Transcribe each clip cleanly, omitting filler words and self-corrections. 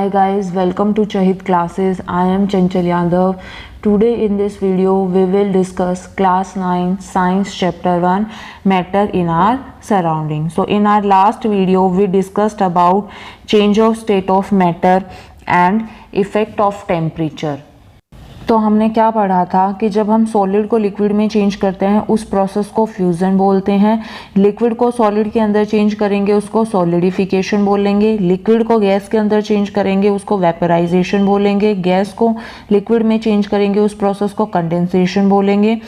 Hi guys, welcome to Chahit classes. I am Chanchal Yadav. Today in this video we will discuss class 9 science chapter 1 matter in our surroundings. So in our last video we discussed about change of state of matter and effect of temperature. तो हमने क्या पढ़ा था कि जब हम solid को liquid में चेंज करते हैं उस प्रोसेस को फ्यूज़न बोलते हैं। लिक्विड को सॉलिड के अंदर चेंज करेंगे उसको सॉलिडिफिकेशन बोलेंगे। लिक्विड को गैस के अंदर चेंज करेंगे उसको वेपराइजेशन बोलेंगे। गैस को लिक्विड में चेंज करेंगे उस प्रोसेस को कंडेंसेशन बोलेंगे।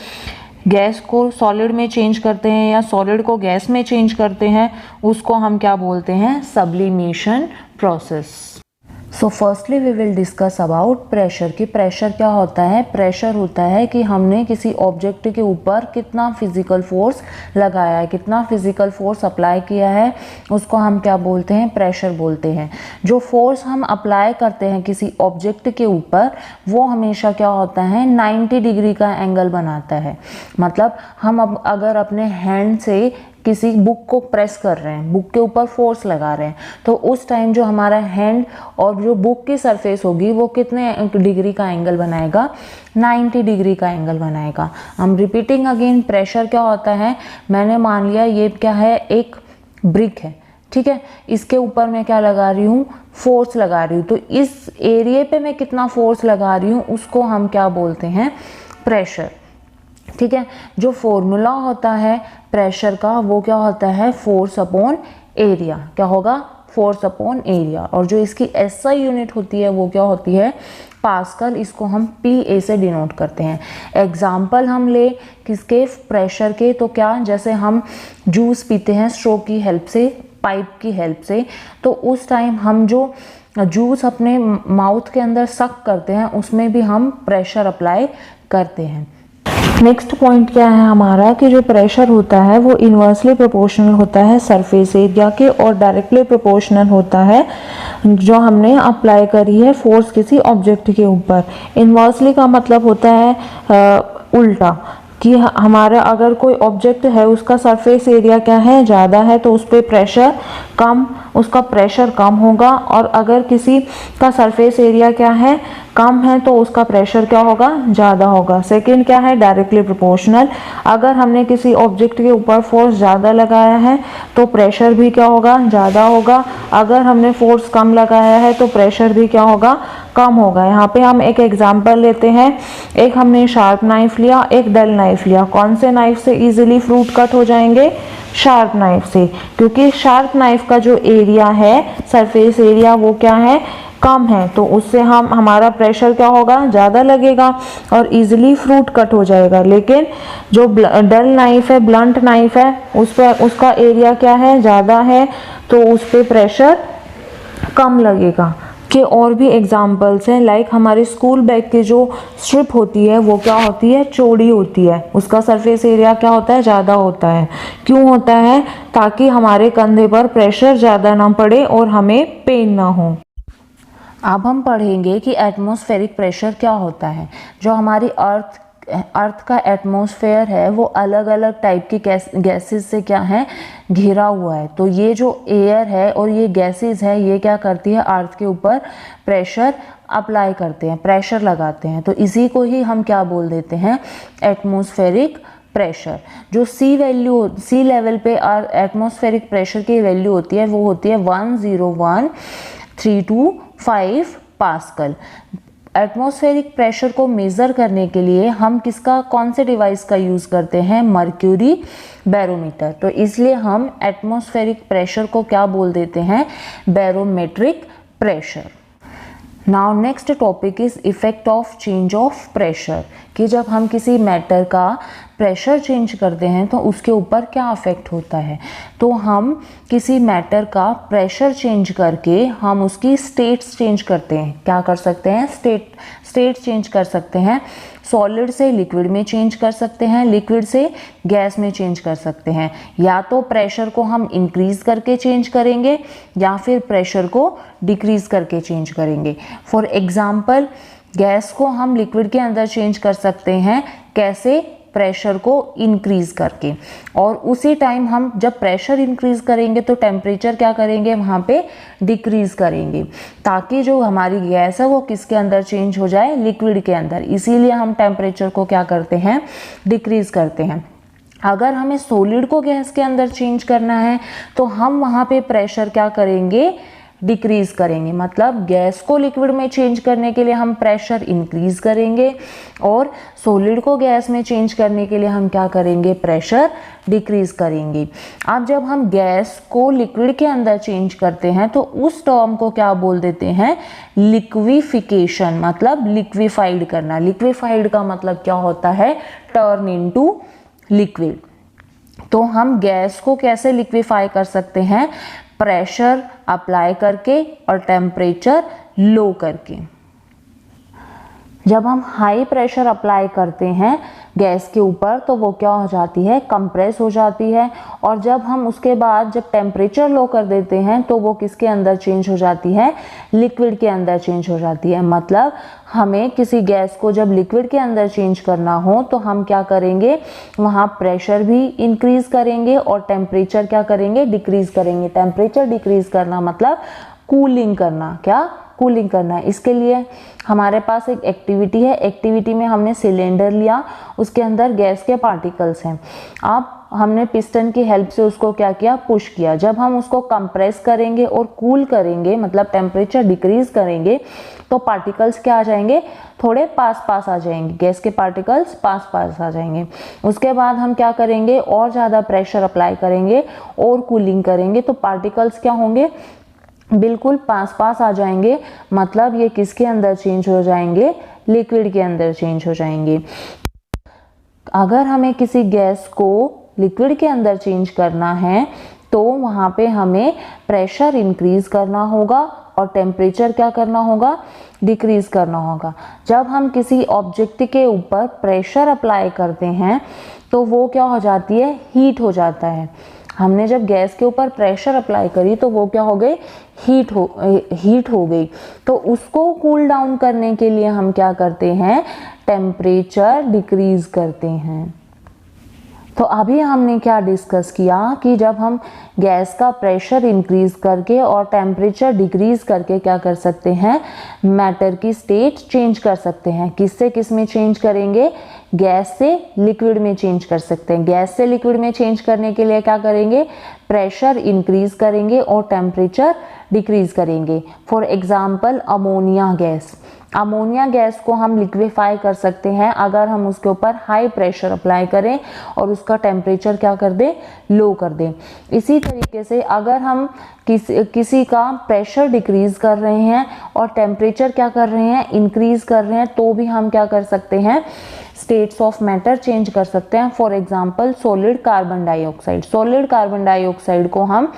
गैस को सॉलिड में चेंज करते हैं या सॉलिड को गैस में चेंज करते हैं उसको हम क्या बोलते हैं, sublimation process. So firstly we will discuss about pressure कि प्रेशर क्या होता है। प्रेशर होता है कि हमने किसी ऑब्जेक्ट के ऊपर कितना फिजिकल फोर्स लगाया है, कितना फिजिकल फोर्स अप्लाई किया है, उसको हम क्या बोलते हैं, प्रेशर बोलते हैं। जो फोर्स हम अप्लाई करते हैं किसी ऑब्जेक्ट के ऊपर वो हमेशा क्या होता है, 90 डिग्री का एंगल बनाता है। मतलब हम अब अगर अपने हैंड से किसी बुक को प्रेस कर रहे हैं, बुक के ऊपर फोर्स लगा रहे हैं, तो उस टाइम जो हमारा हैंड और जो बुक की सरफेस होगी वो कितने डिग्री का एंगल बनाएगा, 90 डिग्री का एंगल बनाएगा। हम रिपीटिंग अगेन, प्रेशर क्या होता है, मैंने मान लिया ये क्या है, एक ब्रिक है, ठीक है, इसके ऊपर मैं क्या लगा रही हूँ, फोर्स लगा रही हूँ। तो इस एरिया पे मैं कितना फोर्स लगा रही हूँ उसको हम क्या बोलते हैं, प्रेशर। ठीक है, जो फॉर्मूला होता है प्रेशर का वो क्या होता है, फोर्स अपॉन एरिया। क्या होगा, फोर्स अपॉन एरिया। और जो इसकी एसआई यूनिट होती है वो क्या होती है, पास्कल। इसको हम पीए से डिनोट करते हैं। एग्जाम्पल हम ले किसके, प्रेशर के, तो क्या, जैसे हम जूस पीते हैं स्ट्रो की हेल्प से, पाइप की हेल्प से, तो उस टाइम हम जो जूस अपने माउथ के अंदर सक करते हैं उसमें भी हम प्रेशर अप्लाई करते हैं। नेक्स्ट पॉइंट क्या है हमारा कि जो प्रेशर होता है वो इन्वर्सली प्रोपोर्शनल होता है सरफेस एरिया के और डायरेक्टली प्रोपोर्शनल होता है जो हमने अप्लाई करी है फोर्स किसी ऑब्जेक्ट के ऊपर। इन्वर्सली का मतलब होता है उल्टा, कि हमारा अगर कोई ऑब्जेक्ट है उसका सरफेस एरिया क्या है, ज़्यादा है, तो उस पर प्रेशर कम, उसका प्रेशर कम होगा। और अगर किसी का सरफेस एरिया क्या है, कम है, तो उसका प्रेशर क्या होगा, ज़्यादा होगा। सेकंड क्या है, डायरेक्टली प्रोपोर्शनल। अगर हमने किसी ऑब्जेक्ट के ऊपर फोर्स ज़्यादा लगाया है तो प्रेशर भी क्या होगा, ज़्यादा होगा। अगर हमने फोर्स कम लगाया है तो प्रेशर भी क्या होगा, कम होगा। यहाँ पे हम एक एग्जांपल लेते हैं। एक हमने शार्प नाइफ लिया, एक डल नाइफ लिया। कौन से नाइफ से इजीली फ्रूट कट हो जाएंगे, शार्प नाइफ से, क्योंकि शार्प नाइफ का जो एरिया है, सरफेस एरिया, वो क्या है, कम है, तो उससे हमारा प्रेशर क्या होगा, ज़्यादा लगेगा और इजीली फ्रूट कट हो जाएगा। लेकिन जो डल नाइफ है, ब्लंट नाइफ है, उस पर उसका एरिया क्या है, ज़्यादा है, तो उस पर प्रेशर कम लगेगा। के और भी एग्जाम्पल्स हैं, लाइक हमारे स्कूल बैग की जो स्ट्रिप होती है वो क्या होती है, चौड़ी होती है, उसका सरफेस एरिया क्या होता है, ज़्यादा होता है। क्यों होता है, ताकि हमारे कंधे पर प्रेशर ज़्यादा ना पड़े और हमें पेन ना हो। अब हम पढ़ेंगे कि एटमॉस्फेरिक प्रेशर क्या होता है। जो हमारी अर्थ का एटमॉस्फेयर है वो अलग अलग टाइप की गैसेस से क्या है, घिरा हुआ है। तो ये जो एयर है और ये गैसेस है ये क्या करती है, अर्थ के ऊपर प्रेशर अप्लाई करते हैं, प्रेशर लगाते हैं। तो इसी को ही हम क्या बोल देते हैं, एटमॉस्फेरिक प्रेशर। जो सी लेवल पे एटमॉस्फेरिक प्रेशर की वैल्यू होती है वो होती है 101.325 पास्कल। एटमॉस्फेरिक प्रेशर को मेज़र करने के लिए हम कौन से डिवाइस का यूज़ करते हैं, मर्क्यूरी बैरोमीटर। तो इसलिए हम एटमॉस्फेरिक प्रेशर को क्या बोल देते हैं, barometric pressure. Now next topic is effect of change of pressure, कि जब हम किसी मैटर का प्रेशर चेंज करते हैं तो उसके ऊपर क्या इफेक्ट होता है। तो हम किसी मैटर का प्रेशर चेंज करके हम उसकी स्टेट्स चेंज करते हैं। क्या कर सकते हैं, स्टेट चेंज कर सकते हैं। सॉलिड से लिक्विड में चेंज कर सकते हैं, लिक्विड से गैस में चेंज कर सकते हैं। या तो प्रेशर को हम इंक्रीज करके चेंज करेंगे या फिर प्रेशर को डिक्रीज करके चेंज करेंगे। फॉर एग्जाम्पल, गैस को हम लिक्विड के अंदर चेंज कर सकते हैं, कैसे, प्रेशर को इंक्रीज करके, और उसी टाइम हम जब प्रेशर इंक्रीज करेंगे तो टेम्परेचर क्या करेंगे, वहाँ पे डिक्रीज करेंगे, ताकि जो हमारी गैस है वो किसके अंदर चेंज हो जाए, लिक्विड के अंदर। इसीलिए हम टेम्परेचर को क्या करते हैं, डिक्रीज करते हैं। अगर हमें सॉलिड को गैस के अंदर चेंज करना है तो हम वहाँ पे प्रेशर क्या करेंगे, डिक्रीज करेंगे। मतलब गैस को लिक्विड में चेंज करने के लिए हम प्रेशर इंक्रीज करेंगे, और सॉलिड को गैस में चेंज करने के लिए हम क्या करेंगे, प्रेशर डिक्रीज करेंगे। अब जब हम गैस को लिक्विड के अंदर चेंज करते हैं तो उस टर्म को क्या बोल देते हैं, लिक्विफिकेशन, मतलब लिक्विफाइड करना। लिक्विफाइड का मतलब क्या होता है, टर्न इनटू लिक्विड। तो हम गैस को कैसे लिक्विफाई कर सकते हैं, प्रेशर अप्लाई करके और टेम्परेचर लो करके। जब हम हाई प्रेशर अप्लाई करते हैं गैस के ऊपर तो वो क्या हो जाती है, कंप्रेस हो जाती है, और जब हम उसके बाद जब टेम्परेचर लो कर देते हैं तो वो किसके अंदर चेंज हो जाती है, लिक्विड के अंदर चेंज हो जाती है। मतलब हमें किसी गैस को जब लिक्विड के अंदर चेंज करना हो तो हम क्या करेंगे, वहाँ प्रेशर भी इंक्रीज करेंगे और टेम्परेचर क्या करेंगे, डिक्रीज करेंगे। टेम्परेचर डिक्रीज करना मतलब कूलिंग करना, क्या, कूलिंग करना है। इसके लिए हमारे पास एक एक्टिविटी है, एक्टिविटी में हमने सिलेंडर लिया, उसके अंदर गैस के पार्टिकल्स हैं। अब हमने पिस्टन की हेल्प से उसको क्या किया, पुश किया। जब हम उसको कंप्रेस करेंगे और कूल करेंगे, मतलब टेम्परेचर डिक्रीज करेंगे, तो पार्टिकल्स क्या आ जाएंगे, थोड़े पास पास आ जाएंगे, गैस के पार्टिकल्स पास पास आ जाएंगे। उसके बाद हम क्या करेंगे, और ज़्यादा प्रेशर अप्लाई करेंगे और कूलिंग करेंगे, तो पार्टिकल्स क्या होंगे, बिल्कुल पास पास आ जाएंगे। मतलब ये किसके अंदर चेंज हो जाएंगे, लिक्विड के अंदर चेंज हो जाएंगे। अगर हमें किसी गैस को लिक्विड के अंदर चेंज करना है तो वहाँ पे हमें प्रेशर इंक्रीज करना होगा और टेम्परेचर क्या करना होगा, डिक्रीज करना होगा। जब हम किसी ऑब्जेक्ट के ऊपर प्रेशर अप्लाई करते हैं तो वो क्या हो जाती है, हीट हो जाता है। हमने जब गैस के ऊपर प्रेशर अप्लाई करी तो वो क्या हो गई, हीट हो गई। तो उसको कूल डाउन करने के लिए हम क्या करते हैं, टेम्परेचर डिक्रीज करते हैं। तो अभी हमने क्या डिस्कस किया कि जब हम गैस का प्रेशर इंक्रीज करके और टेम्परेचर डिक्रीज करके क्या कर सकते हैं, मैटर की स्टेट चेंज कर सकते हैं। किससे किस में चेंज करेंगे, गैस से लिक्विड में चेंज कर सकते हैं। गैस से लिक्विड में चेंज करने के लिए क्या करेंगे, प्रेशर इंक्रीज करेंगे और टेम्परेचर डिक्रीज करेंगे। For example ammonia gas, ammonia gas को हम लिक्विफाई कर सकते हैं अगर हम उसके ऊपर हाई प्रेशर अप्लाई करें और उसका टेम्परेचर क्या कर दें, लो कर दें। इसी तरीके से अगर हम किसी का प्रेशर डिक्रीज कर रहे हैं और टेम्परेचर क्या कर रहे हैं, इंक्रीज कर रहे हैं, तो भी हम क्या कर सकते हैं, स्टेट्स ऑफ मैटर चेंज कर सकते हैं। For example solid carbon dioxide, solid carbon dioxide को हम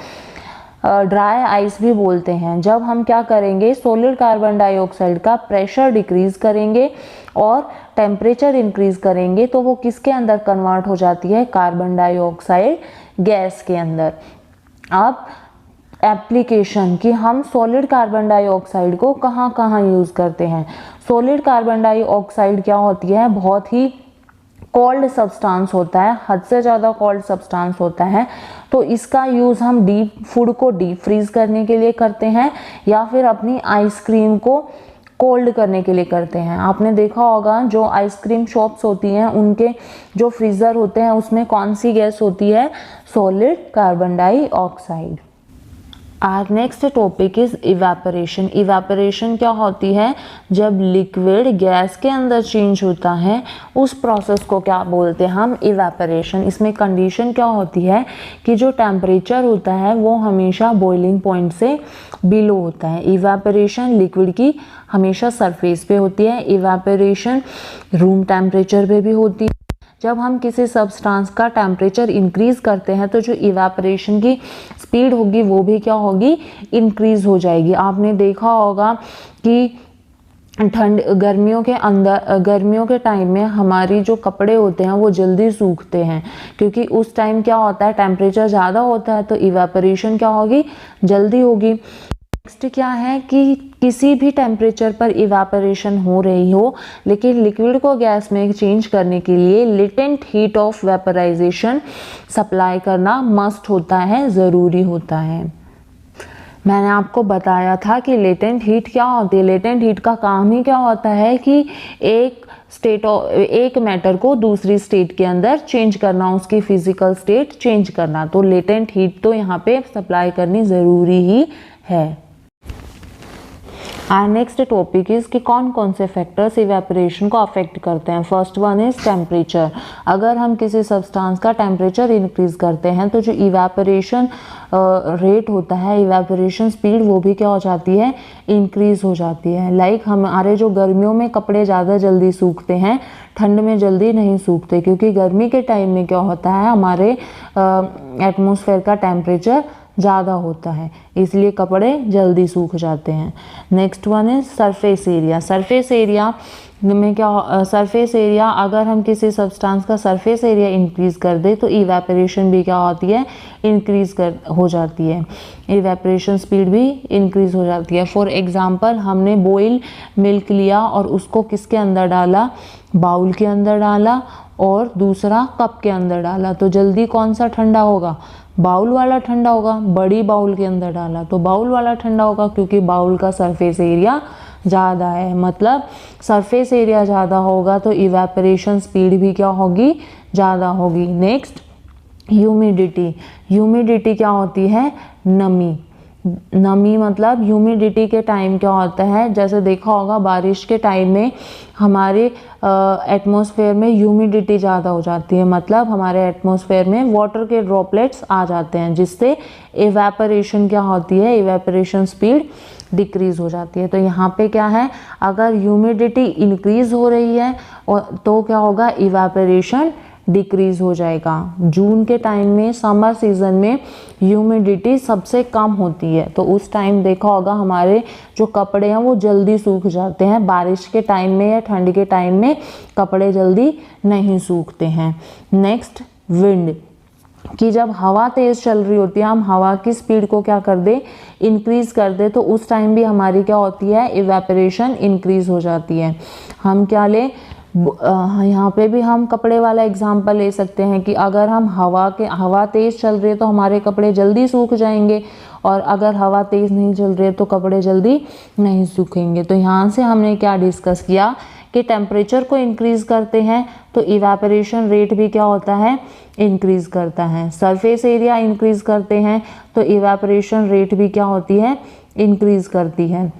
ड्राई आइस भी बोलते हैं। जब हम क्या करेंगे, सॉलिड कार्बन डाइऑक्साइड का प्रेशर डिक्रीज करेंगे और टेम्परेचर इंक्रीज करेंगे तो वो किसके अंदर कन्वर्ट हो जाती है, कार्बन डाइऑक्साइड गैस के अंदर। अब एप्लीकेशन कि हम सॉलिड कार्बन डाइऑक्साइड को कहाँ कहाँ यूज़ करते हैं। सॉलिड कार्बन डाइऑक्साइड क्या होती है, बहुत ही कोल्ड सब्सटेंस होता है, हद से ज़्यादा कोल्ड सब्सटेंस होता है। तो इसका यूज़ हम डीप फूड को डीप फ्रीज करने के लिए करते हैं या फिर अपनी आइसक्रीम को कोल्ड करने के लिए करते हैं। आपने देखा होगा जो आइसक्रीम शॉप्स होती हैं उनके जो फ्रीज़र होते हैं उसमें कौन सी गैस होती है, solid carbon dioxide. Our next topic is evaporation. Evaporation क्या होती है, जब लिक्विड गैस के अंदर चेंज होता है उस प्रोसेस को क्या बोलते हैं हम, इवेपोरेशन। इसमें कंडीशन क्या होती है कि जो टेम्परेचर होता है वो हमेशा बॉइलिंग पॉइंट से बिलो होता है। इवेपोरेशन लिक्विड की हमेशा सरफेस पे होती है, इवेपोरेशन रूम टेम्परेचर पे भी होती है। जब हम किसी सब्सटेंस का टेम्परेचर इंक्रीज करते हैं तो जो इवेपोरेशन की स्पीड होगी वो भी क्या होगी, इंक्रीज हो जाएगी। आपने देखा होगा कि गर्मियों के टाइम में हमारी जो कपड़े होते हैं वो जल्दी सूखते हैं क्योंकि उस टाइम क्या होता है, टेम्परेचर ज़्यादा होता है तो इवेपोरेशन क्या होगी, जल्दी होगी। नेक्स्ट क्या है कि किसी भी टेम्परेचर पर इवेपोरेशन हो रही हो लेकिन लिक्विड को गैस में चेंज करने के लिए latent heat of vaporization supply करना मस्ट होता है, ज़रूरी होता है। मैंने आपको बताया था कि लेटेंट हीट क्या होती है। लेटेंट हीट का काम ही क्या होता है कि एक मैटर को दूसरी स्टेट के अंदर चेंज करना, उसकी फिजिकल स्टेट चेंज करना। तो लेटेंट हीट तो यहाँ पे सप्लाई करनी ज़रूरी ही है। और नेक्स्ट टॉपिक इज कि कौन कौन से फैक्टर्स इवेपोरेशन को अफेक्ट करते हैं। First one is temperature. अगर हम किसी सब्सटेंस का टेम्परेचर इंक्रीज करते हैं तो जो इवेपोरेशन रेट होता है, इवेपोरेशन स्पीड, वो भी क्या हो जाती है, इंक्रीज हो जाती है। लाइक हमारे जो गर्मियों में कपड़े ज़्यादा जल्दी सूखते हैं, ठंड में जल्दी नहीं सूखते, क्योंकि गर्मी के टाइम में क्या होता है, हमारे एटमॉस्फेयर का टेम्परेचर ज़्यादा होता है, इसलिए कपड़े जल्दी सूख जाते हैं। नेक्स्ट वन है सरफेस एरिया। सरफेस एरिया में क्या, सरफेस एरिया, अगर हम किसी सब्सटेंस का सरफेस एरिया इंक्रीज कर दे तो इवेपोरेशन भी क्या होती है, इंक्रीज हो जाती है। इवेपोरेशन स्पीड भी इंक्रीज हो जाती है। फॉर एग्जांपल, हमने बॉइल मिल्क लिया और उसको किसके अंदर डाला, बाउल के अंदर डाला, और दूसरा कप के अंदर डाला, तो जल्दी कौन सा ठंडा होगा, बाउल वाला ठंडा होगा। बड़ी बाउल के अंदर डाला तो बाउल वाला ठंडा होगा, क्योंकि बाउल का सरफेस एरिया ज़्यादा है। मतलब सरफेस एरिया ज़्यादा होगा तो इवेपोरेशन स्पीड भी क्या होगी, ज़्यादा होगी। Next humidity. ह्यूमिडिटी क्या होती है, नमी। नमी मतलब ह्यूमिडिटी के टाइम क्या होता है, जैसे देखा होगा बारिश के टाइम में हमारे एटमॉस्फेयर में ह्यूमिडिटी ज़्यादा हो जाती है, मतलब हमारे एटमॉस्फेयर में वाटर के ड्रॉपलेट्स आ जाते हैं, जिससे इवेपोरेशन क्या होती है, इवेपोरेशन स्पीड डिक्रीज हो जाती है। तो यहाँ पे क्या है, अगर ह्यूमिडिटी इंक्रीज हो रही है तो क्या होगा, इवेपोरेशन डिक्रीज हो जाएगा। जून के टाइम में, समर सीजन में ह्यूमिडिटी सबसे कम होती है, तो उस टाइम देखा होगा हमारे जो कपड़े हैं वो जल्दी सूख जाते हैं। बारिश के टाइम में या ठंड के टाइम में कपड़े जल्दी नहीं सूखते हैं। नेक्स्ट विंड, कि जब हवा तेज चल रही होती है, हम हवा की स्पीड को क्या कर दे, इंक्रीज कर दे, तो उस टाइम भी हमारी क्या होती है, इवेपोरेशन इंक्रीज हो जाती है। हम क्या ले, यहाँ पे भी हम कपड़े वाला एग्जांपल ले सकते हैं कि अगर हम हवा तेज़ चल रही है तो हमारे कपड़े जल्दी सूख जाएंगे, और अगर हवा तेज़ नहीं चल रही है तो कपड़े जल्दी नहीं सूखेंगे। तो यहाँ से हमने क्या डिस्कस किया कि टेम्परेचर को इंक्रीज़ करते हैं तो इवेपोरेशन रेट भी क्या होता है, इंक्रीज़ करता है। सरफेस एरिया इंक्रीज़ करते हैं तो इवेपोरेशन रेट भी क्या होती है, इंक्रीज़ करती है।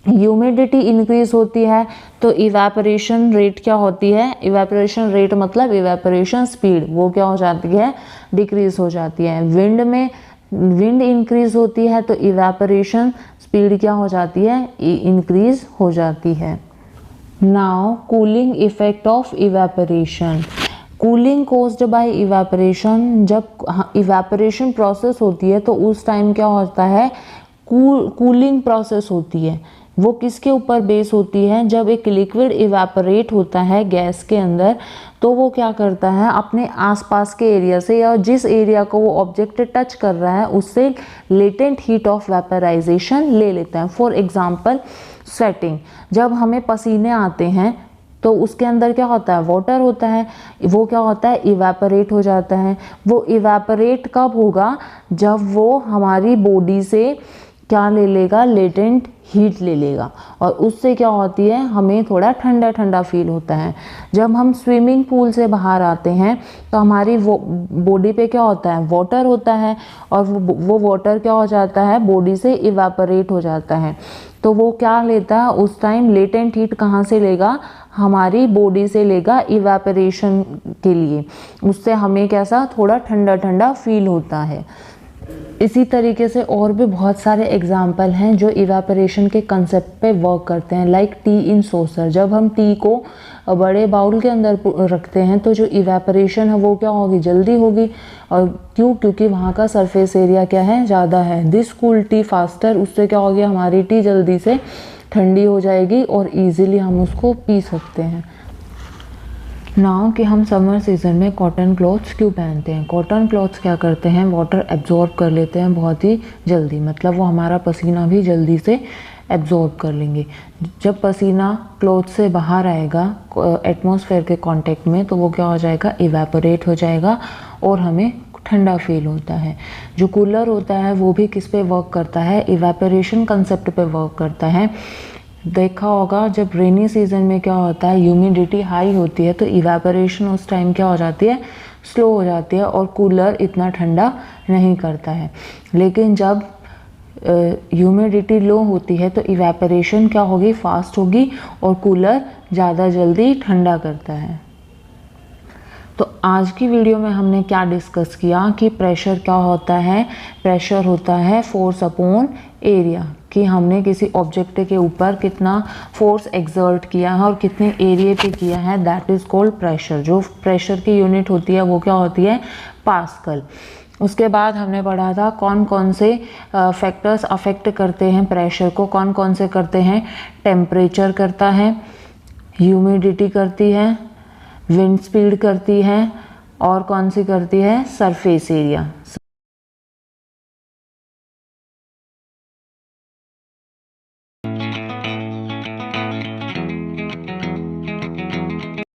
ह्यूमिडिटी इंक्रीज होती है तो इवेपोरेशन रेट क्या होती है, इवेपोरेशन रेट मतलब इवेपोरेशन स्पीड, वो क्या हो जाती है, डिक्रीज हो जाती है। विंड इंक्रीज होती है तो इवेपोरेशन स्पीड क्या हो जाती है, इंक्रीज हो जाती है। Now cooling effect of evaporation. Cooling caused by evaporation, जब इवेपोरेशन प्रोसेस होती है तो उस टाइम क्या होता है, कूलिंग प्रोसेस होती है। वो किसके ऊपर बेस होती है, जब एक लिक्विड इवेपोरेट होता है गैस के अंदर तो वो क्या करता है, अपने आसपास के एरिया से या जिस एरिया को वो ऑब्जेक्ट टच कर रहा है उससे लेटेंट हीट ऑफ वेपराइजेशन ले लेता है। फॉर एग्जांपल स्वेटिंग, जब हमें पसीने आते हैं तो उसके अंदर क्या होता है, वाटर होता है, वो क्या होता है, इवेपोरेट हो जाता है। वो इवेपोरेट कब होगा, जब वो हमारी बॉडी से क्या ले लेगा, लेटेंट हीट ले लेगा, और उससे क्या होती है, हमें थोड़ा ठंडा ठंडा फील होता है। जब हम स्विमिंग पूल से बाहर आते हैं तो हमारी वो बॉडी पे क्या होता है, वाटर होता है, और वो वाटर क्या हो जाता है, बॉडी से इवेपोरेट हो जाता है। तो वो क्या लेता है, उस टाइम लेटेंट हीट कहाँ से लेगा, हमारी बॉडी से लेगा इवेपोरेशन के लिए, उससे हमें कैसा, थोड़ा ठंडा ठंडा फील होता है। इसी तरीके से और भी बहुत सारे एग्जाम्पल हैं जो इवेपोरेशन के कंसेप्ट पे वर्क करते हैं। लाइक टी इन सॉसर, जब हम टी को बड़े बाउल के अंदर रखते हैं तो जो इवेपोरेशन है वो क्या होगी, जल्दी होगी। और क्यों, क्योंकि वहाँ का सरफेस एरिया क्या है, ज़्यादा है। दिस कूल टी फास्टर, उससे क्या होगी, हमारी टी जल्दी से ठंडी हो जाएगी और ईजिली हम उसको पी सकते हैं। नाउ कि हम समर सीज़न में कॉटन क्लॉथ्स क्यों पहनते हैं। कॉटन क्लॉथ्स क्या करते हैं, वाटर एब्जॉर्ब कर लेते हैं बहुत ही जल्दी, मतलब वो हमारा पसीना भी जल्दी से एब्जॉर्ब कर लेंगे। जब पसीना क्लॉथ से बाहर आएगा एटमॉस्फेयर के कांटेक्ट में, तो वो क्या हो जाएगा, इवेपोरेट हो जाएगा और हमें ठंडा फील होता है। जो कूलर होता है वो भी किस पे वर्क करता है, इवेपोरेशन कंसेप्ट पे वर्क करता है। देखा होगा जब रेनी सीजन में क्या होता है, ह्यूमिडिटी हाई होती है तो इवेपोरेशन उस टाइम क्या हो जाती है, स्लो हो जाती है और कूलर इतना ठंडा नहीं करता है। लेकिन जब ह्यूमिडिटी लो होती है तो इवेपोरेशन क्या होगी, फास्ट होगी और कूलर ज़्यादा जल्दी ठंडा करता है। तो आज की वीडियो में हमने क्या डिस्कस किया कि प्रेशर क्या होता है। प्रेशर होता है फोर्स अपॉन एरिया, कि हमने किसी ऑब्जेक्ट के ऊपर कितना फोर्स एक्सर्ट किया है और कितने एरिया पे किया है, दैट इज़ कॉल्ड प्रेशर। जो प्रेशर की यूनिट होती है वो क्या होती है, पास्कल। उसके बाद हमने पढ़ा था कौन कौन से फैक्टर्स अफेक्ट करते हैं प्रेशर को, कौन कौन से करते हैं, टेम्परेचर करता है, ह्यूमिडिटी करती है, विंड स्पीड करती है और कौन सी करती है, सरफेस एरिया।